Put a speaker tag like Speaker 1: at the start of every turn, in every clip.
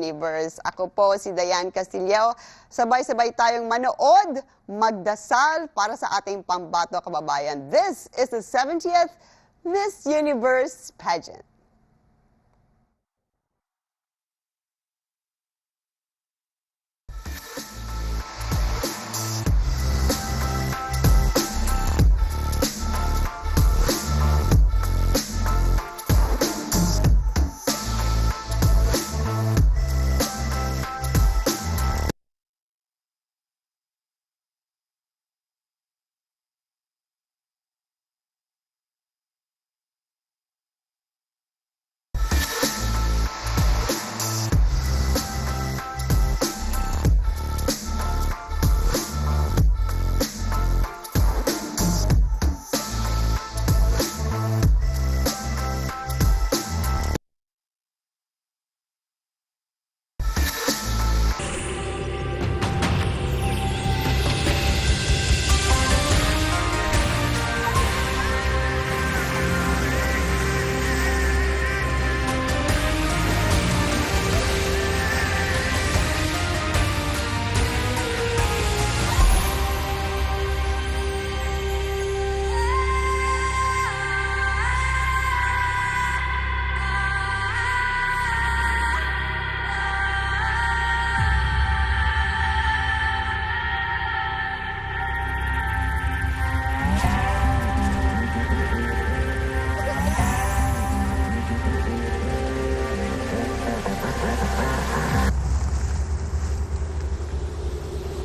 Speaker 1: Universe. Ako po si Diane Castillo. Sabay-sabay tayong manood, magdasal para sa ating pambato kababayan. This is the 70th Miss Universe pageant.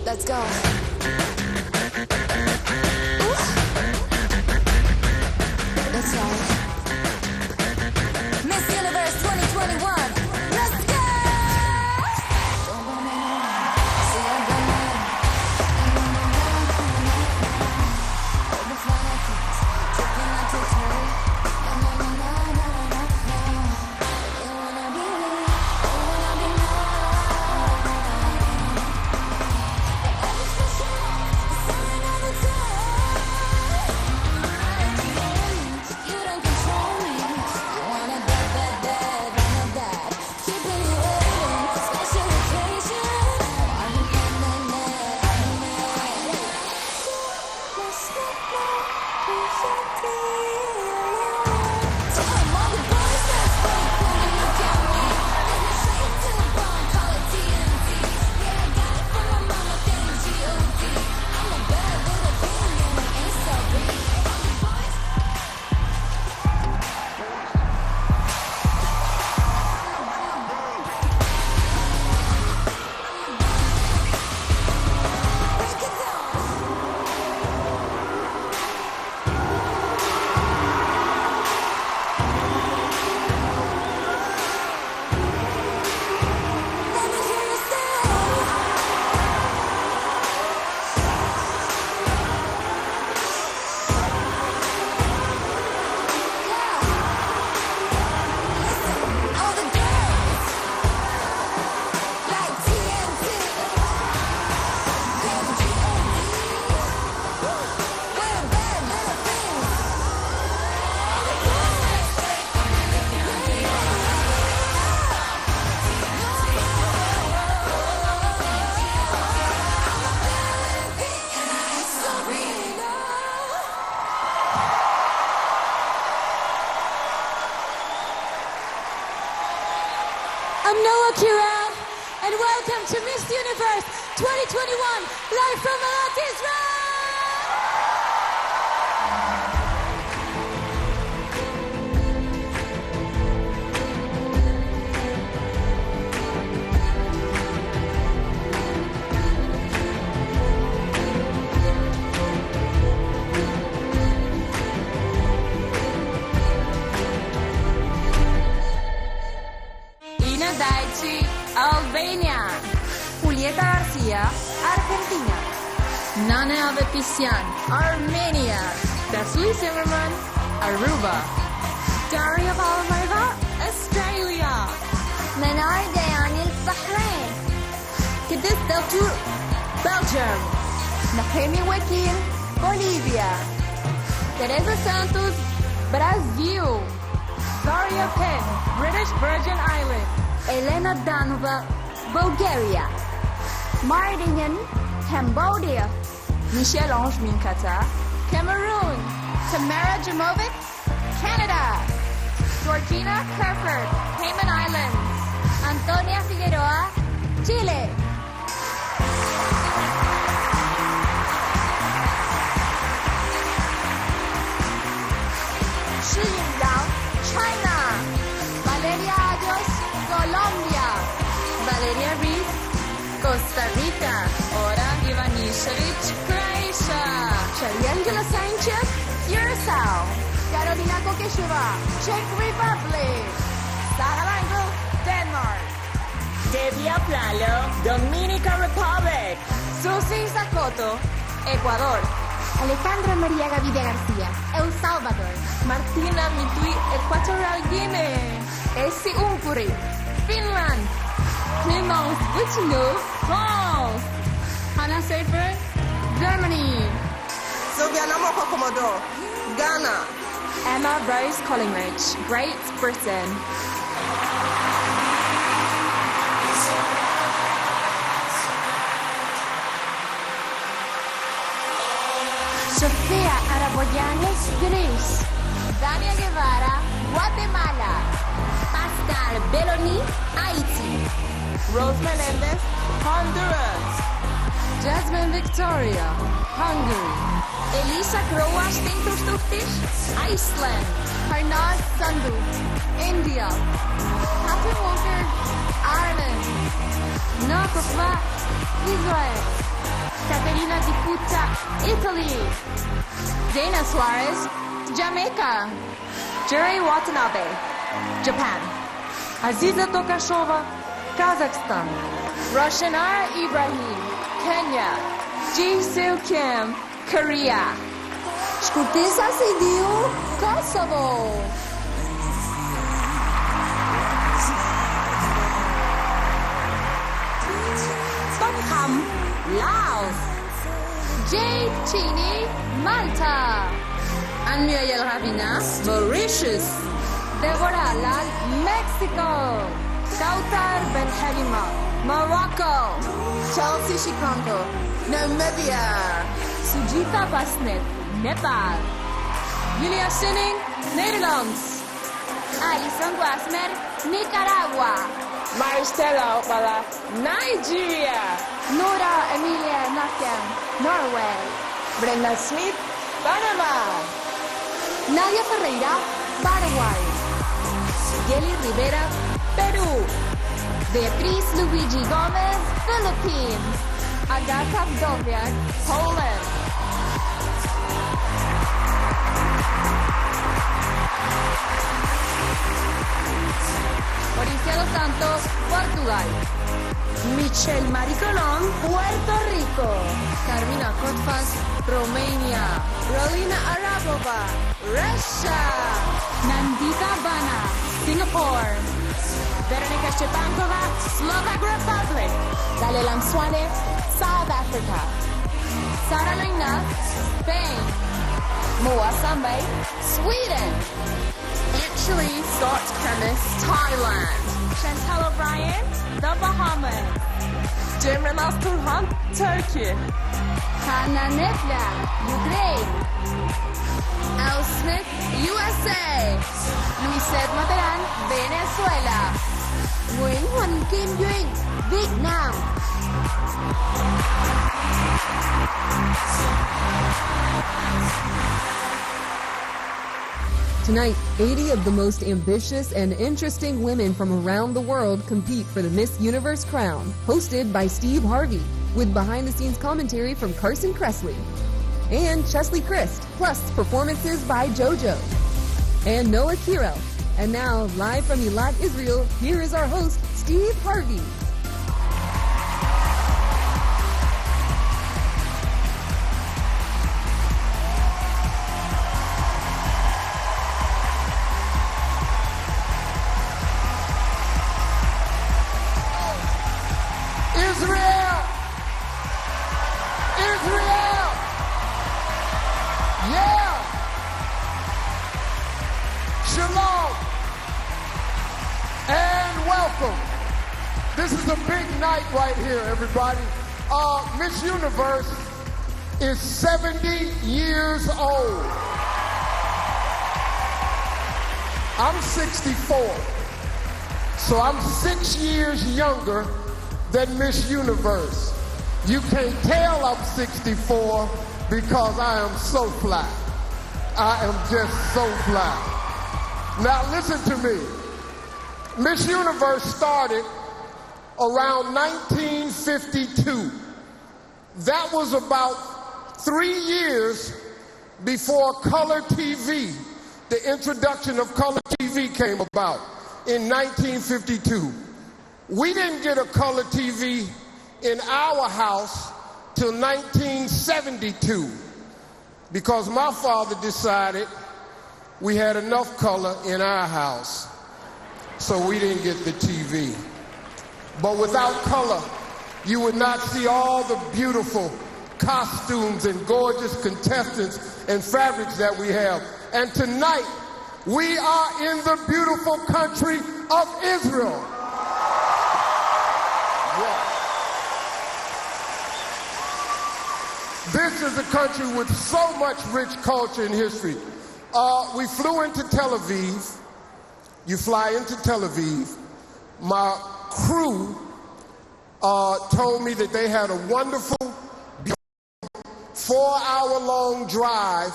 Speaker 2: Let's go. Let's go. Miss Universe 2021. Let's go.
Speaker 3: I'm Noah Kiran, and welcome to Miss Universe 2021, live from Malat, Israel!
Speaker 4: Ina Daichi, Albania. Julieta Garcia, Argentina. Nana Avepisian, Armenia. Dasli Zimmerman, Aruba. Daria Valmeva, Australia.
Speaker 2: Manar Dayanil, Bahrain.
Speaker 4: Kadis Deltour, Belgium. Nahemi Wekin, Bolivia. Teresa Santos, Brazil. Daria Penn, British Virgin Islands. Elena Danova, Bulgaria. Mardingen, Cambodia.
Speaker 5: Michel-Ange Minkata, Cameroon.
Speaker 4: Tamara Jamovic, Canada. Georgina Kerford, Cayman Islands. Antonia Figueroa, Chile. Shi Yingyang, China. Valeria Ayos, Colombia.
Speaker 5: Valeria Reed, Costa Rica. Ora Ivanisevic, Croatia.
Speaker 4: Shariangela Sanchez, Curacao. Carolina Kokesheva, Czech Republic. Sara Lango, Denmark.
Speaker 5: Devia Plalo, Dominican Republic.
Speaker 4: Susi Sakoto, Ecuador. Alejandra María Gaviria García, El Salvador.
Speaker 5: Martina Mitui, Equatorial Guinea.
Speaker 4: Essie Umpuri, Finland.
Speaker 5: Clémence Boutinot, France.
Speaker 4: Hannah Sefer, Germany.
Speaker 6: Sylviana Mokokomodo, Ghana.
Speaker 5: Emma Rose Collingridge, Great Britain.
Speaker 4: Sofía Araboyanes, Greece. Dania Guevara, Guatemala. Pascal Belloni, Haiti.
Speaker 5: Rose Menendez, Honduras. Jasmine Victoria, Hungary.
Speaker 4: Elisa Kroas Tintrustuktis, Iceland. Harnaz Sandhu, India. Catherine Walker, Ireland. Nakofla, Israel. Caterina Di Puta, Italy. Dana Suarez, Jamaica.
Speaker 5: Jerry Watanabe, Japan. Aziza Tokashova, Kazakhstan.
Speaker 4: Roshanar Ibrahim, Kenya.
Speaker 5: Jisoo Kim, Korea.
Speaker 4: Shkurtisa Sidiu, Kosovo.
Speaker 5: Tom Kham, Laos.
Speaker 4: Jade Chini, Malta.
Speaker 5: Anmiel Ravina, Mauritius.
Speaker 4: Deborah Lal, Mexico.
Speaker 5: Kautar Ben Halima, Morocco.
Speaker 6: Chelsea Shikanko, Namibia.
Speaker 4: Sujita Basnet, Nepal.
Speaker 5: Julia Sinning, Netherlands.
Speaker 4: Alison Guasmer, Nicaragua.
Speaker 5: Maristela Opala, Nigeria.
Speaker 4: Nora Emilia Nakem, Norway.
Speaker 5: Brenda Smith, Panama.
Speaker 4: Nadia Ferreira, Paraguay.
Speaker 5: Yeli Rivera, Peru.
Speaker 4: Beatriz Luigi Gomez, Philippines. Agata Wdowiak, Poland. Mauricio dos Santos, Portugal.
Speaker 5: Michelle Maricolón,
Speaker 4: Puerto Rico.
Speaker 5: Carmina Kotfas, Romania.
Speaker 4: Rolina Arabova, Russia. Nandita Bana, Singapore.
Speaker 5: Veronika Stepankova, Slovak Republic.
Speaker 4: Dalelam Swane, South Africa. Sara Leina, Spain. Moa Sambay, Sweden.
Speaker 5: Ashley Scott Chemist, Thailand. Chantal O'Brien, the Bahamas. Cemre Turhan, Turkey.
Speaker 4: Hanna Nefla, Ukraine.
Speaker 5: Al Smith, USA.
Speaker 4: Luisette Materan, Venezuela. Nguyễn Huỳnh Kim Duyên, Việt Nam.
Speaker 7: Tonight, 80 of the most ambitious and interesting women from around the world compete for the Miss Universe crown, hosted by Steve Harvey, with behind-the-scenes commentary from Carson Kressley and Chesley Christ, plus performances by JoJo and Noah Kirel. And now, live from Eilat, Israel, here is our host, Steve Harvey.
Speaker 8: Israel! Israel! Yeah! Shalom! And welcome This is a big night right here, everybody. Miss Universe is 70 years old. I'm 64, so I'm 6 years younger than Miss Universe. You can't tell I'm 64 because I am so fly. I am just so fly. Now listen to me. Miss Universe started around 1952. That was about 3 years before color TV. The introduction of color TV came about in 1952. We didn't get a color TV in our house till 1972 because my father decided we had enough color in our house, so we didn't get the TV. But without color, you would not see all the beautiful costumes and gorgeous contestants and fabrics that we have. And tonight, we are in the beautiful country of Israel. Yeah. This is a country with so much rich culture and history. We flew into Tel Aviv. You fly into Tel Aviv. My crew told me that they had a wonderful 4-hour-long drive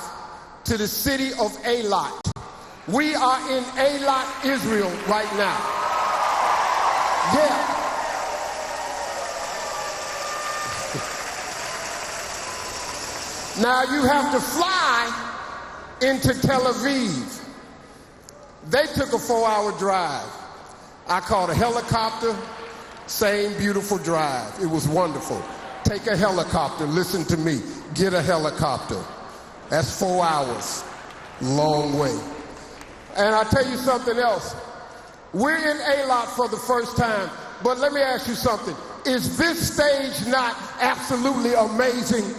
Speaker 8: to the city of Eilat. We are in Eilat, Israel right now. Yeah. Now you have to fly into Tel Aviv. They took a 4-hour drive. I caught a helicopter, same beautiful drive. It was wonderful. Take a helicopter, listen to me, get a helicopter. That's 4 hours, long way. And I'll tell you something else. We're in Eilat for the first time, but let me ask you something. Is this stage not absolutely amazing?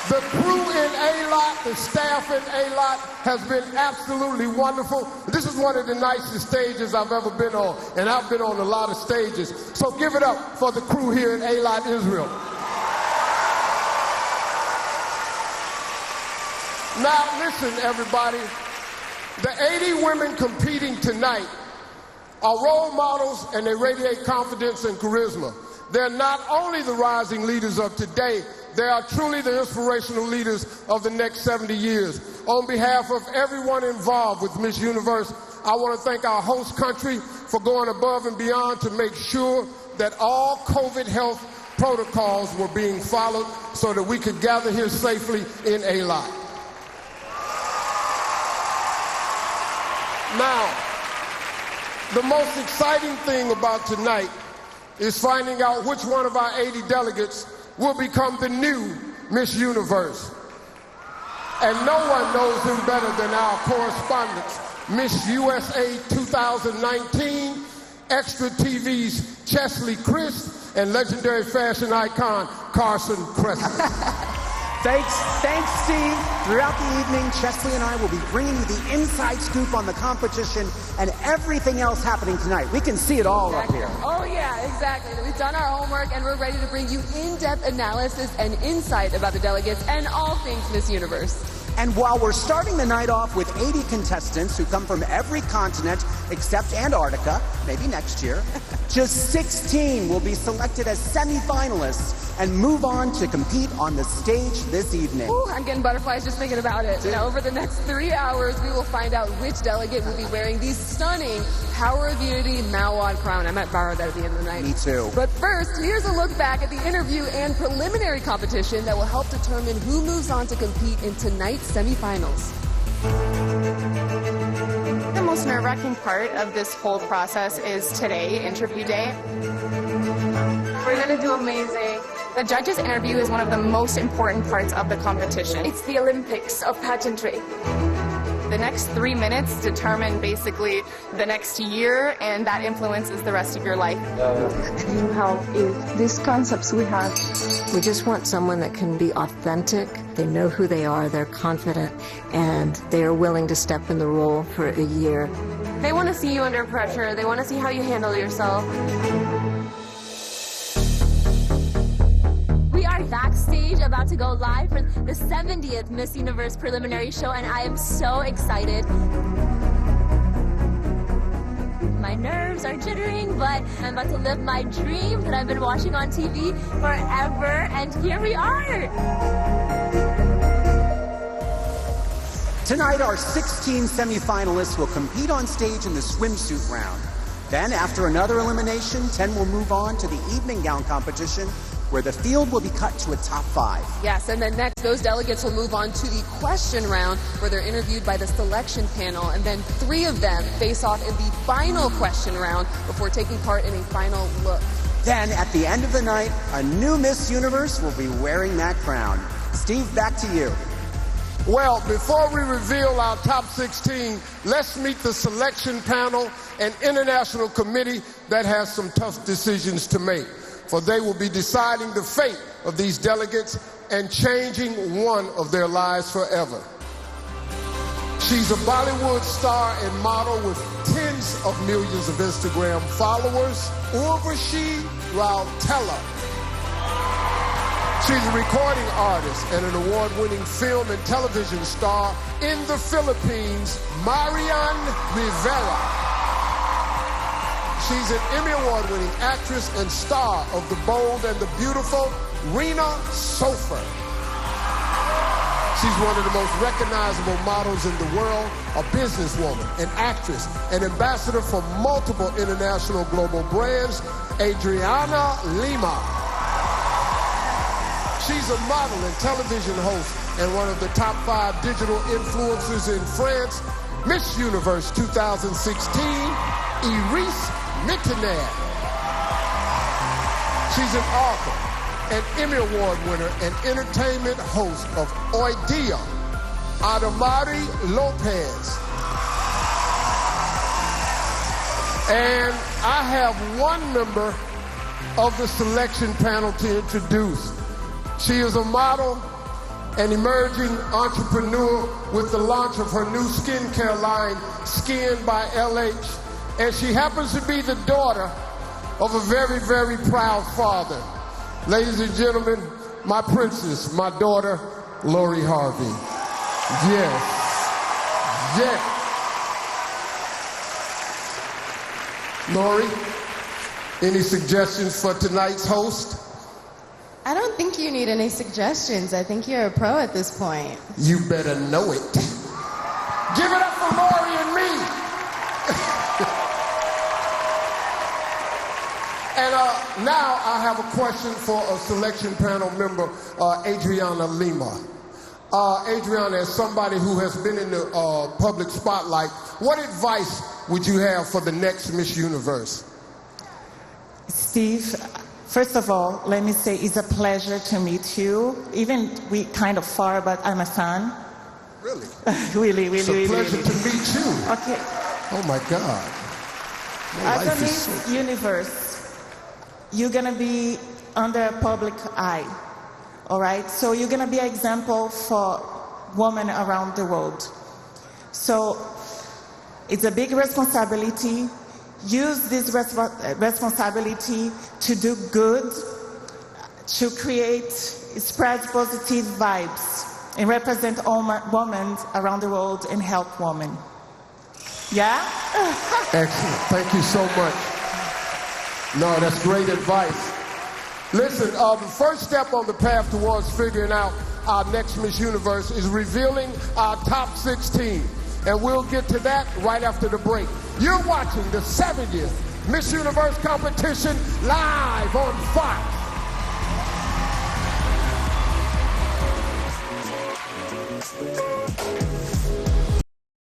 Speaker 8: The crew in Eilat, the staff in Eilat has been absolutely wonderful. This is one of the nicest stages I've ever been on, and I've been on a lot of stages. So give it up for the crew here in Eilat, Israel. Now listen, everybody. The 80 women competing tonight are role models, and they radiate confidence and charisma. They're not only the rising leaders of today, they are truly the inspirational leaders of the next 70 years. On behalf of everyone involved with Miss Universe, I want to thank our host country for going above and beyond to make sure that all COVID health protocols were being followed so that we could gather here safely in Eilat. Now, the most exciting thing about tonight is finding out which one of our 80 delegates will become the new Miss Universe. And no one knows him better than our correspondents, Miss USA 2019, Extra TV's Chesley Christ, and legendary fashion icon Carson Kressley.
Speaker 9: Thanks, Steve. Throughout the evening, Chesley and I will be bringing you the inside scoop on the competition and everything else happening tonight. We can see it all up here.
Speaker 5: Oh, yeah, exactly. We've done our homework, and we're ready to bring you in-depth analysis and insight about the delegates and all things Miss Universe.
Speaker 9: And while we're starting the night off with 80 contestants who come from every continent except Antarctica, maybe next year, just 16 will be selected as semi-finalists and move on to compete on the stage this evening.
Speaker 5: Ooh, I'm getting butterflies just thinking about it. Now, over the next 3 hours, we will find out which delegate will be wearing the stunning Power of Unity Mawad crown. I might borrow that at the end of the night.
Speaker 9: Me too.
Speaker 5: But first, here's a look back at the interview and preliminary competition that will help determine who moves on to compete in tonight's semifinals.
Speaker 4: The most nerve-wracking part of this whole process is today, interview day. We're going to do amazing. The judges' interview is one of the most important parts of the competition. It's the Olympics of pageantry. The next 3 minutes determine basically the next year, and that influences the rest of your life.
Speaker 10: You help is these concepts we have. We just want someone that can be authentic. They know who they are, they're confident, and they are willing to step in the role for a year.
Speaker 5: They want to see you under pressure. They want to see how you handle yourself.
Speaker 3: We are backstage about to go live for the 70th Miss Universe preliminary show, and I am so excited. My nerves are jittering, but I'm about to live my dream that I've been watching on TV forever, and here we are.
Speaker 9: Tonight, our 16 semifinalists will compete on stage in the swimsuit round. Then, after another elimination, 10 will move on to the evening gown competition, where the field will be cut to a top 5.
Speaker 5: Yes, and then next, those delegates will move on to the question round, where they're interviewed by the selection panel, and then 3 of them face off in the final question round before taking part in a final look.
Speaker 9: Then, at the end of the night, a new Miss Universe will be wearing that crown. Steve, back to you.
Speaker 8: Well, before we reveal our top 16, let's meet the selection panel, an international committee that has some tough decisions to make. For they will be deciding the fate of these delegates and changing one of their lives forever. She's a Bollywood star and model with tens of millions of Instagram followers, Urvashi Rautela. She's a recording artist and an award-winning film and television star in the Philippines, Marian Rivera. She's an Emmy Award-winning actress and star of The Bold and the Beautiful, Rina Sofer. She's one of the most recognizable models in the world, a businesswoman, an actress, an ambassador for multiple international global brands, Adriana Lima. She's a model and television host and one of the top 5 digital influencers in France, Miss Universe 2016, Iris Mittenaire. She's an author, an Emmy Award winner, and entertainment host of Oidia, Adamari Lopez. And I have one member of the selection panel to introduce. She is a model, an emerging entrepreneur with the launch of her new skincare line, Skin by LH. And she happens to be the daughter of a very, very proud father. Ladies and gentlemen, my princess, my daughter, Lori Harvey. Yes. Yes. Lori, any suggestions for tonight's host?
Speaker 11: I don't think you need any suggestions. I think you're a pro at this point.
Speaker 8: You better know it. Give it up for Lori and me. And now I have a question for a selection panel member, Adriana Lima. Adriana, as somebody who has been in the public spotlight, what advice would you have for the next Miss Universe?
Speaker 12: Steve, first of all, let me say it's a pleasure to meet you. Even we kind of far, but I'm a fan.
Speaker 8: Really?
Speaker 12: Really.
Speaker 8: It's a pleasure to meet you.
Speaker 12: Okay.
Speaker 8: Oh my God.
Speaker 12: As a Miss Universe, you're gonna be under a public eye, all right? So you're gonna be an example for women around the world. So it's a big responsibility. Use this responsibility to do good, to create, spread positive vibes, and represent all women around the world and help women. Yeah?
Speaker 8: Excellent. Thank you so much. No, that's great advice. Listen, the first step on the path towards figuring out our next Miss Universe is revealing our top 16. And we'll get to that right after the break. You're watching the 70th Miss Universe competition live on Fox.